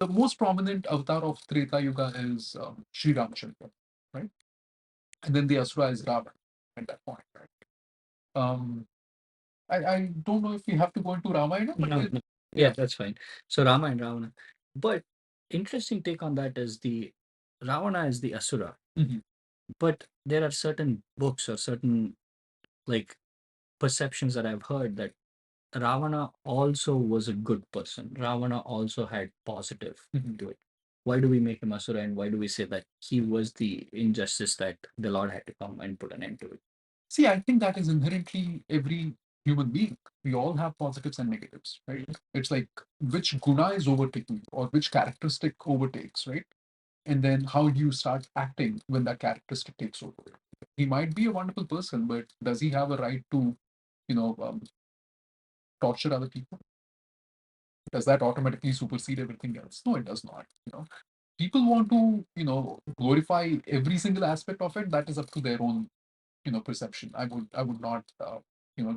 the most prominent avatar of Treta Yuga is Sri Ramachandra, right? And then the Asura is Ravan at that point, right? Um, I don't know if we have to go into Ramayana, but No, no. Yeah, yeah. that's fine. So Rama and Ravana. But interesting take on that is the Ravana is the Asura. Mhm. But there are certain books or certain like perceptions that I've heard that Ravana also was a good person. Ravana also had positive Mhm. to it. Why do we make him Asura and why do we say that he was the injustice that the Lord had to come and put an end to it? See, I think that is inherently every human being. We all have positives and negatives, right? It's like which guna is overtaking or which characteristic overtakes, right? And then how do you start acting when that characteristic takes over? He might be a wonderful person, but does he have a right to, you know, torture other people? Does that automatically supersede everything else? No, it does not. People want to, glorify every single aspect of it. That is up to their own, perception. I would not,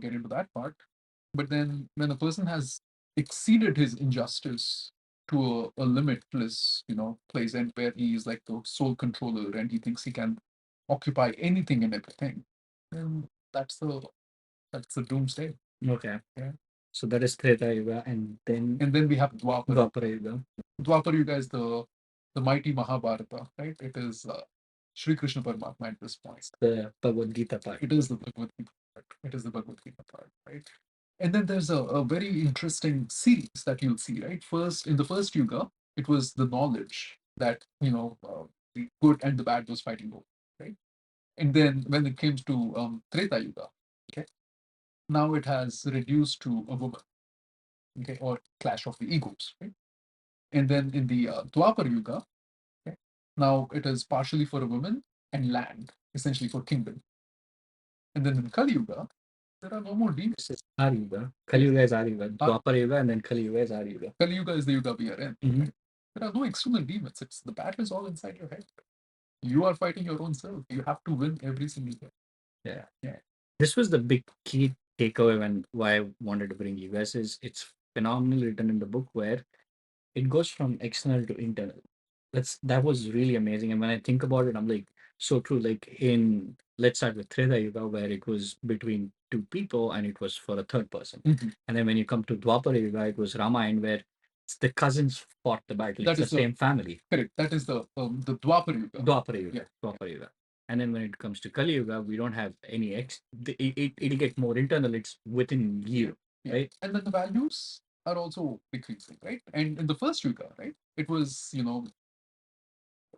get into that part. But then when a person has exceeded his injustice to a limitless, place, and where he is like the sole controller and he thinks he can occupy anything and everything, then that's the doomsday. Okay. Yeah. So that is Treta Yuga And then we have Dwapara. Dwapara Yuga. Dwapara Yuga is the mighty Mahabharata, right? It is Sri Krishna Paramatma at this point. The Bhagavad Gita part. It is the Bhagavad Gita part. It is the Bhagavad Gita part, right? And then there's a very interesting series that you'll see, right? First, in the first Yuga, it was the knowledge that, the good and the bad was fighting over, right? And then when it came to Treta Yuga, okay, now it has reduced to a woman, okay, or clash of the egos, right? And then in the Dwapar Yuga, okay, now it is partially for a woman and land, essentially for kingdom. And then in Kali Yuga, there are no more demons. This is our Yuga. Kali Yuga is our Yuga. Dwapara Yuga and then Kali Yuga is our Yuga. Kali Yuga is the Yuga we are in. Mhm. Right? There are no external demons. It's the battle is all inside your head. You are fighting your own self. You have to win every single day. Yeah. Yeah. This was the big key takeaway and why I wanted to bring you guys is it's phenomenally written in the book where it goes from external to internal. That was really amazing. And when I think about it, I'm like, so true. Like in let's start with Treta Yuga, where it was between two people and it was for a third person. Mhm. And then when you come to Dwapara Yuga, it was Ramayana, where the cousins fought the battle. That It's the is the same family. correct. That is the Dwapar Yuga. Dwapara Yuga. Yeah. Dwapara Yuga. And then when it comes to Kali Yuga, we don't have any it'll get more internal. It's within you, Yeah. right? And then the values are also decreasing, right? And in the first Yuga, right, it was,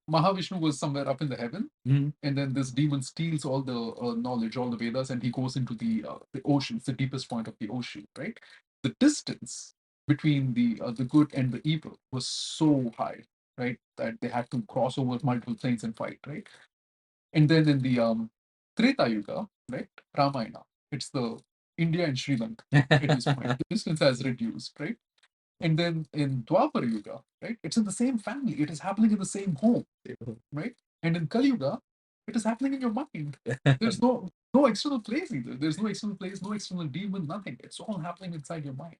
Mahavishnu was somewhere up in the heaven, Mhm. and then this demon steals all the knowledge, all the Vedas, and he goes into the oceans, the deepest point of the ocean, right? The distance between the good and the evil was so high, right, that they had to cross over multiple planes and fight, right? And then in the Treta Yuga, right, Ramayana, it's the India and Sri Lanka at this point. The distance has reduced, right? And then in Dwapar Yuga, right, it's in the same family. It is happening in the same home, right? And in Kali Yuga, it is happening in your mind. There's no external place either. There's no external place, no external demon, nothing. It's all happening inside your mind.